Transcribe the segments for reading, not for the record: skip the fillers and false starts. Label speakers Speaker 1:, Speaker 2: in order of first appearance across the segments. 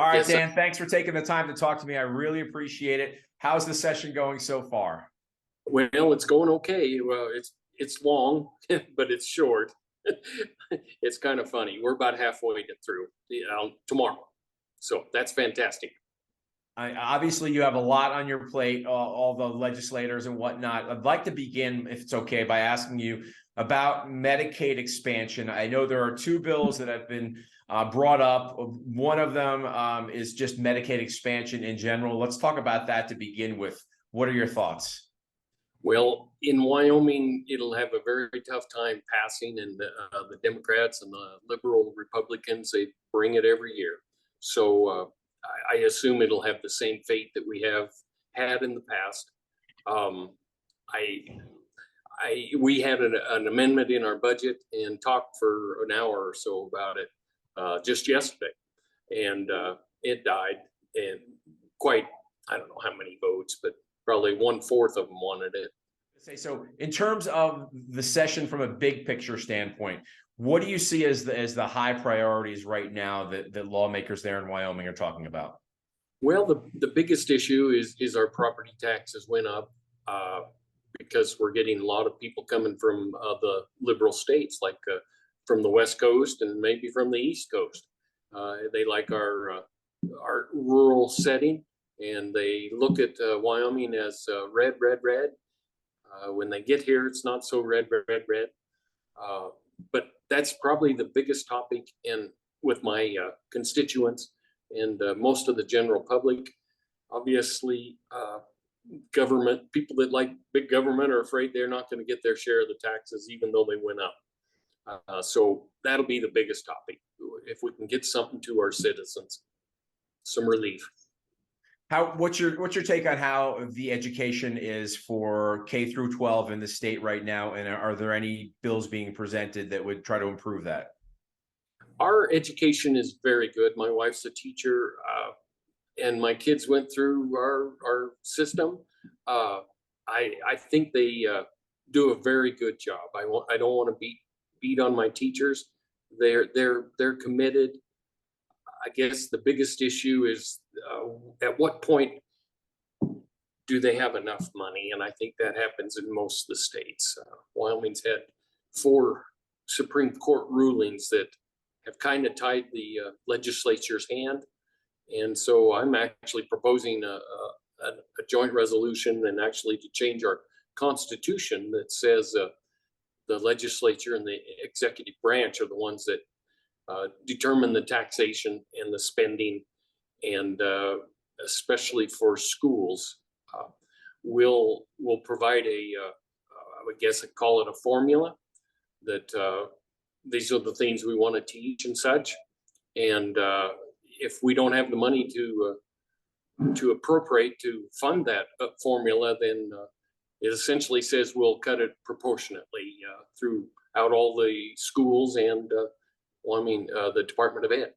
Speaker 1: All right,
Speaker 2: Yes,
Speaker 1: Dan, thanks for taking the time to talk to me. I really appreciate it. How's the session going so far?
Speaker 2: well, it's going okay. Well, it's long, but it's short. It's kind of funny. We're about halfway through tomorrow, so that's fantastic.
Speaker 1: Obviously, you have a lot on your plate, all the legislators and whatnot. I'd like to begin, if it's okay, by asking you about Medicaid expansion. I know there are two bills that have been brought up. One of them is just Medicaid expansion in general. Let's talk about that to begin with. What are your thoughts?
Speaker 2: Well, in Wyoming, it'll have a very tough time passing, and the Democrats and the liberal Republicans, they bring it every year. So I assume it'll have the same fate that we have had in the past. Um, we had an amendment in our budget and talked for an hour or so about it just yesterday, and it died. And quite, I don't know how many votes, but probably 1/4 of them wanted it.
Speaker 1: So in terms of the session from a big picture standpoint, what do you see as the high priorities right now that lawmakers there in Wyoming are talking about?
Speaker 2: Well, the biggest issue is our property taxes went up because we're getting a lot of people coming from the liberal states, like from the West Coast and maybe from the East Coast. They like our rural setting, and they look at Wyoming as red, red, red. When they get here, it's not so red, red, red, red. But that's probably the biggest topic with my constituents and most of the general public. Obviously, government people that like big government are afraid they're not going to get their share of the taxes, even though they went up. So that'll be the biggest topic. If we can get something to our citizens, some relief.
Speaker 1: What's your take on how the education is for K through 12 in the state right now? And are there any bills being presented that would try to improve that?
Speaker 2: Our education is very good. My wife's a teacher, and my kids went through our system. I think they do a very good job. I don't want to beat on my teachers. They're committed. I guess the biggest issue is at what point do they have enough money? And I think that happens in most of the states. Wyoming's had 4 Supreme Court rulings that have kind of tied the legislature's hand. And so I'm actually proposing a joint resolution and actually to change our constitution that says the legislature and the executive branch are the ones that determine the taxation and the spending, and especially for schools, we'll provide I would guess I'd call it a formula that these are the things we want to teach and such. And if we don't have the money to appropriate to fund that formula, then it essentially says we'll cut it proportionately throughout all the schools and the Department of Ed.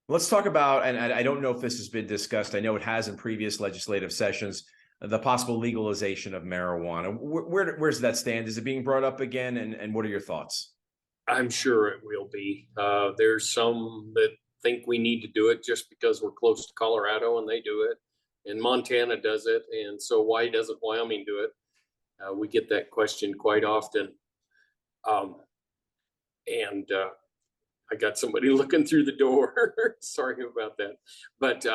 Speaker 1: Let's talk about, and I don't know if this has been discussed, I know it has in previous legislative sessions, the possible legalization of marijuana. Where's that stand? Is it being brought up again? And what are your thoughts?
Speaker 2: I'm sure it will be. There's some that think we need to do it just because we're close to Colorado and they do it, and Montana does it, and so why doesn't Wyoming do it? We get that question quite often. I got somebody looking through the door. Sorry about that, but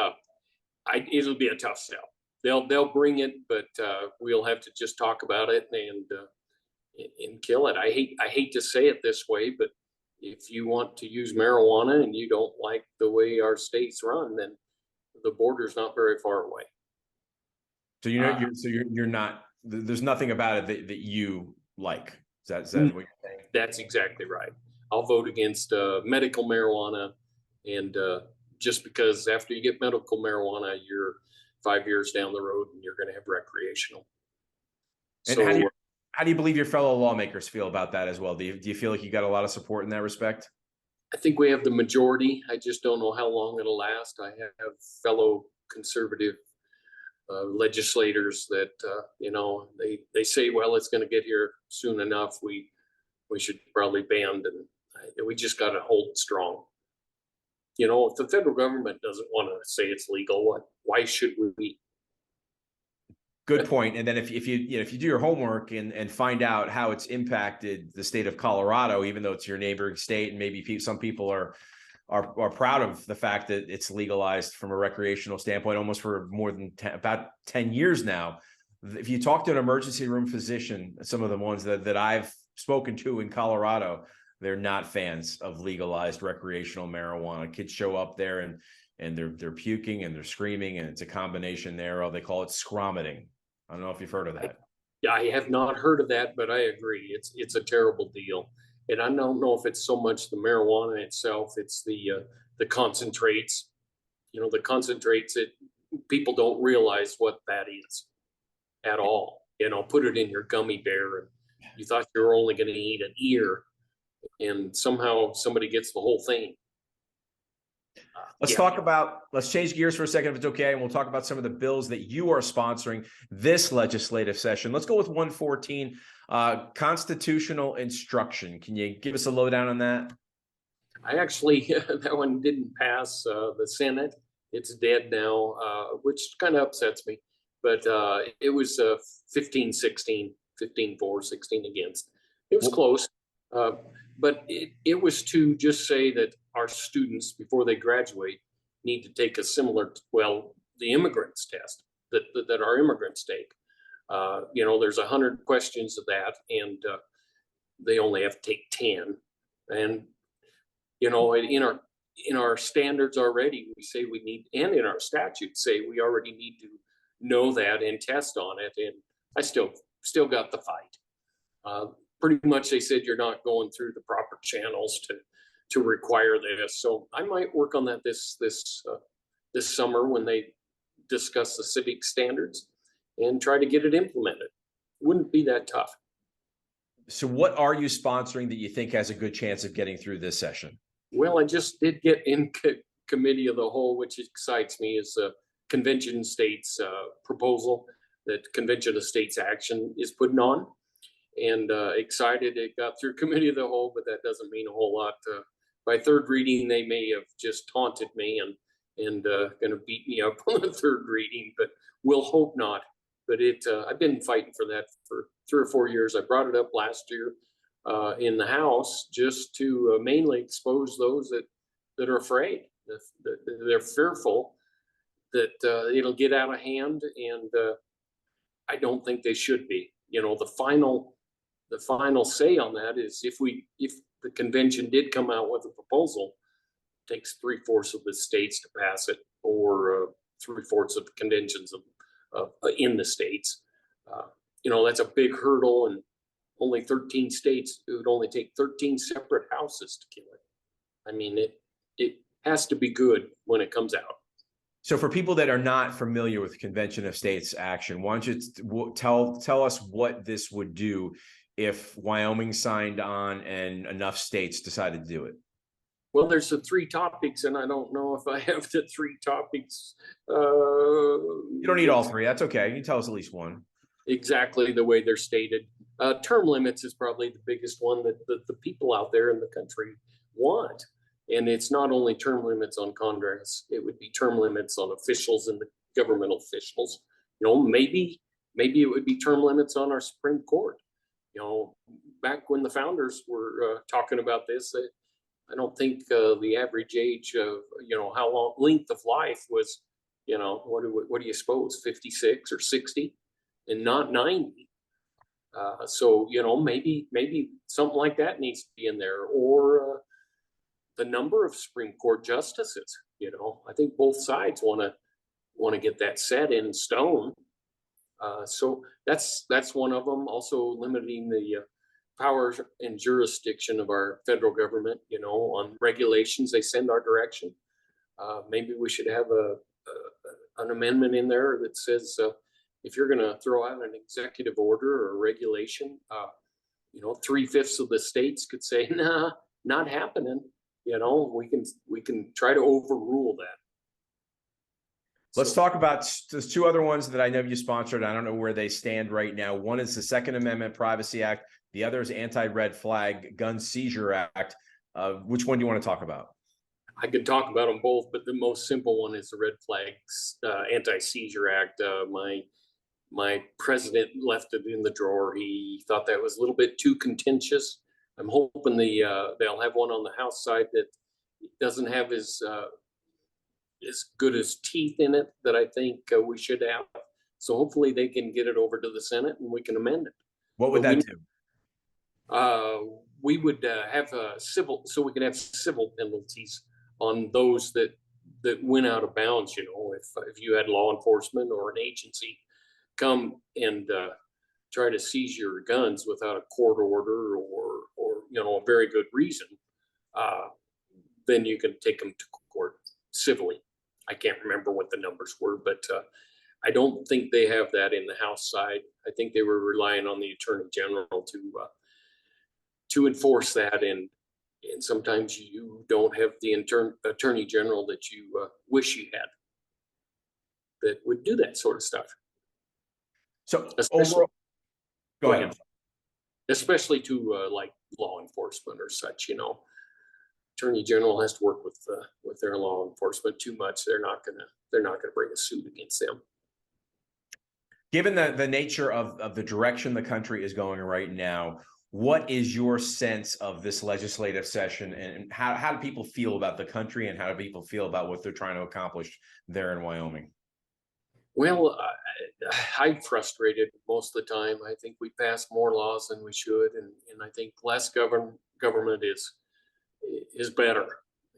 Speaker 2: it'll be a tough sell. They'll bring it, but we'll have to just talk about it and kill it. I hate to say it this way, but if you want to use marijuana and you don't like the way our states run, then the border's not very far away.
Speaker 1: So you're not. There's nothing about it that you like. Is that what you're saying?
Speaker 2: That's exactly right. I'll vote against medical marijuana, and just because after you get medical marijuana, you're 5 years down the road and you're going to have recreational.
Speaker 1: And so, how do you believe your fellow lawmakers feel about that as well? Do you feel like you got a lot of support in that respect? I
Speaker 2: think we have the majority. I just don't know how long it'll last. I have fellow conservative legislators that they say, well, it's going to get here soon enough. We should probably ban, and we just got to hold strong. If the federal government doesn't want to say it's legal, why should we?
Speaker 1: Good point. And then if you do your homework and find out how it's impacted the state of Colorado, even though it's your neighboring state, and maybe some people are proud of the fact that it's legalized from a recreational standpoint, almost for more than about 10 years now. If you talk to an emergency room physician, some of the ones that I've spoken to in Colorado, they're not fans of legalized recreational marijuana. Kids show up there and they're puking and they're screaming, and it's a combination there. Or they call it scromiting. I don't know if you've heard of that.
Speaker 2: Yeah, I have not heard of that, but I agree. It's a terrible deal. And I don't know if it's so much the marijuana itself, it's the concentrates. The concentrates that people don't realize what that is at all. Put it in your gummy bear and you thought you were only going to eat an ear, and somehow somebody gets the whole thing.
Speaker 1: Let's change gears for a second, if it's okay. And we'll talk about some of the bills that you are sponsoring this legislative session. Let's go with 114, constitutional instruction. Can you give us a lowdown on that?
Speaker 2: I actually, that one didn't pass the Senate. It's dead now, which kind of upsets me. But it was 15-16, 15-4, 16 against. It was close. But it was to just say that our students, before they graduate, need to take a similar, the immigrants test that our immigrants take. There's 100 questions of that, and they only have to take 10. And, in our standards already, we say we need, and in our statutes say we already need to know that and test on it. And I still got the fight. Pretty much they said you're not going through the proper channels to require this. So I might work on that this summer when they discuss the civic standards and try to get it implemented. It wouldn't be that tough.
Speaker 1: So what are you sponsoring that you think has a good chance of getting through this session?
Speaker 2: Well, I just did get in committee of the whole, which excites me, is a Convention of States proposal that Convention of States Action is putting on. And excited it got through committee of the whole, but that doesn't mean a whole lot. By third reading, they may have just taunted me and going to beat me up on the third reading, but we'll hope not. But I've been fighting for that for 3 or 4 years. I brought it up last year in the House just to mainly expose those that are afraid, they're fearful that it'll get out of hand, and I don't think they should be. The final say on that is if the convention did come out with a proposal, it takes 3/4 of the states to pass it, or 3/4 of the conventions in the states. That's a big hurdle, and only 13 states. It would only take 13 separate houses to kill it. I mean, it has to be good when it comes out.
Speaker 1: So for people that are not familiar with Convention of States Action, why don't you tell us what this would do if Wyoming signed on and enough states decided to do it?
Speaker 2: Well, there's the 3 topics, and I don't know if I have the 3 topics.
Speaker 1: You don't need all 3. That's okay. You can tell us at least one.
Speaker 2: Exactly the way they're stated. Term limits is probably the biggest one that the people out there in the country want. And it's not only term limits on Congress, it would be term limits on officials and the governmental officials. Maybe it would be term limits on our Supreme Court. Back when the founders were talking about this, I don't think the average age of, how long length of life was, what do you suppose, 56 or 60 and not 90? So, maybe something like that needs to be in there, or the number of Supreme Court justices. I think both sides want to get that set in stone. So that's one of them. Also limiting the powers and jurisdiction of our federal government, on regulations they send our direction. Maybe we should have an amendment in there that says if you're going to throw out an executive order or a regulation, 3/5 of the states could say, nah, not happening. We can try to overrule that.
Speaker 1: Let's talk about there's 2 other ones that I know you sponsored. I don't know where they stand right now. One is the Second Amendment Privacy Act. The other is Anti-Red Flag Gun Seizure Act. Which one do you want to talk about?
Speaker 2: I could talk about them both, but the most simple one is the Red Flags Anti-Seizure Act. My president left it in the drawer. He thought that was a little bit too contentious. I'm hoping they'll have one on the House side that doesn't have as good as teeth in it that I think we should have. So hopefully they can get it over to the Senate and we can amend it.
Speaker 1: What would that do?
Speaker 2: We would have civil, so we can have civil penalties on those that went out of bounds. You know, if you had law enforcement or an agency come and try to seize your guns without a court order or you know a very good reason, then you can take them to court civilly. I can't remember what the numbers were, but I don't think they have that in the House side. I think they were relying on the Attorney General to enforce that, and sometimes you don't have the Attorney General that you wish you had that would do that sort of stuff.
Speaker 1: So
Speaker 2: Especially,
Speaker 1: go ahead.
Speaker 2: Especially to like law enforcement or such, you know. Attorney General has to work with their law enforcement too much. They're not gonna bring a suit against them.
Speaker 1: Given the nature of the direction the country is going right now, what is your sense of this legislative session, and how do people feel about the country, and how do people feel about what they're trying to accomplish there in Wyoming?
Speaker 2: Well, I'm frustrated most of the time. I think we pass more laws than we should, and I think less government is better.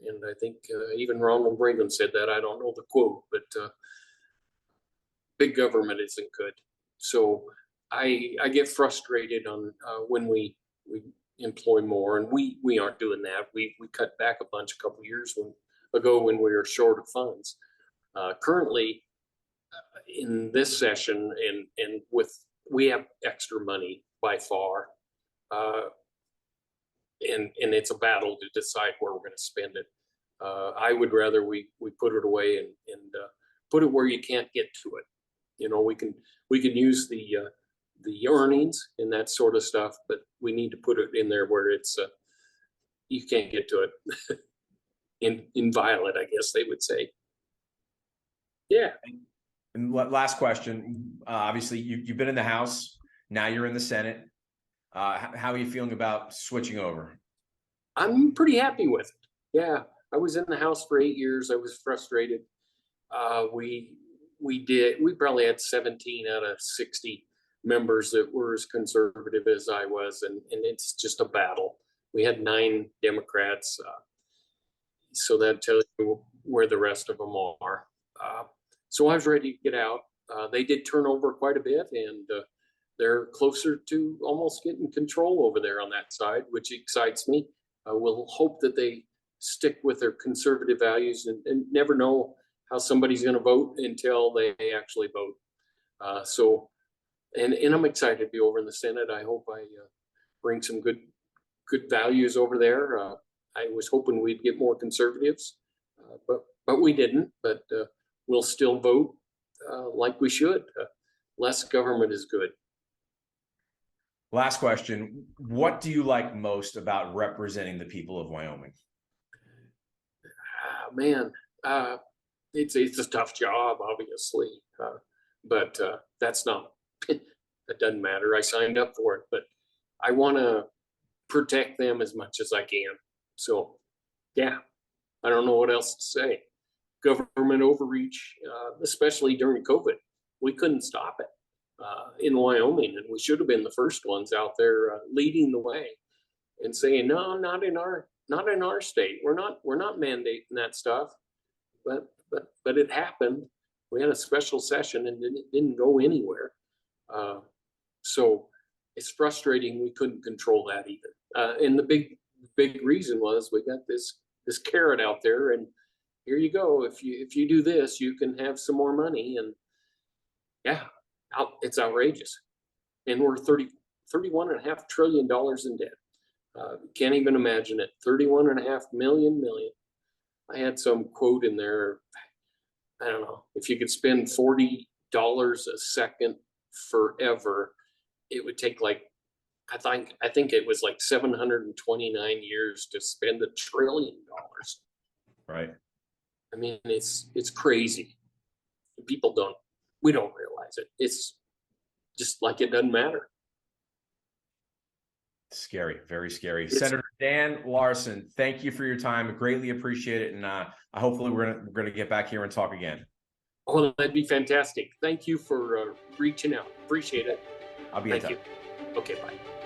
Speaker 2: And I think even Ronald Reagan said that. I don't know the quote, but big government isn't good. So I get frustrated on when we employ more, and we aren't doing that. We cut back a bunch a couple years ago when we were short of funds. Currently, in this session, and we have extra money by far, and it's a battle to decide where we're going to spend it. I would rather we put it away and put it where you can't get to it. You know, we can use the earnings and that sort of stuff, but we need to put it in there where it's you can't get to it. Inviolate, I guess they would say. Yeah.
Speaker 1: And last question. Obviously, you've been in the House. Now you're in the Senate. How are you feeling about switching over?
Speaker 2: I'm pretty happy with it. Yeah, I was in the House for 8 years. I was frustrated. We probably had 17 out of 60 members that were as conservative as I was, and it's just a battle. We had 9 Democrats, so that tells you where the rest of them are. So I was ready to get out. They did turn over quite a bit, and they're closer to almost getting control over there on that side, which excites me. We'll hope that they stick with their conservative values, and never know how somebody's going to vote until they actually vote. So I'm excited to be over in the Senate. I hope I bring some good values over there. I was hoping we'd get more conservatives, but we didn't. But we'll still vote like we should. Less government is good.
Speaker 1: Last question. What do you like most about representing the people of Wyoming?
Speaker 2: Man, it's a tough job, obviously, but that's not, that doesn't matter. I signed up for it, but I want to protect them as much as I can. So yeah, I don't know what else to say. Government overreach, especially during COVID, we couldn't stop it in Wyoming, and we should have been the first ones out there leading the way and saying, no, not in our state. We're not mandating that stuff. But it happened. We had a special session and it didn't go anywhere. So it's frustrating we couldn't control that either. And the big reason was we got this carrot out there, and here you go. If you do this, you can have some more money. And yeah, it's outrageous. And we're $31.5 trillion in debt. Can't even imagine it. 31.5 million. I had some quote in there. I don't know, if you could spend $40 a second forever, it would take like, I think it was like 729 years to spend $1 trillion.
Speaker 1: Right.
Speaker 2: I mean, it's crazy. We don't realize it. It's just like it doesn't matter.
Speaker 1: Scary, very scary.
Speaker 2: It's,
Speaker 1: Senator Dan Laursen, thank you for your time. I greatly appreciate it. And hopefully we're gonna get back here and talk again.
Speaker 2: oh, that'd be fantastic. Thank you for reaching out. Appreciate it.
Speaker 1: I'll be in touch.
Speaker 2: Thank you. Okay, bye.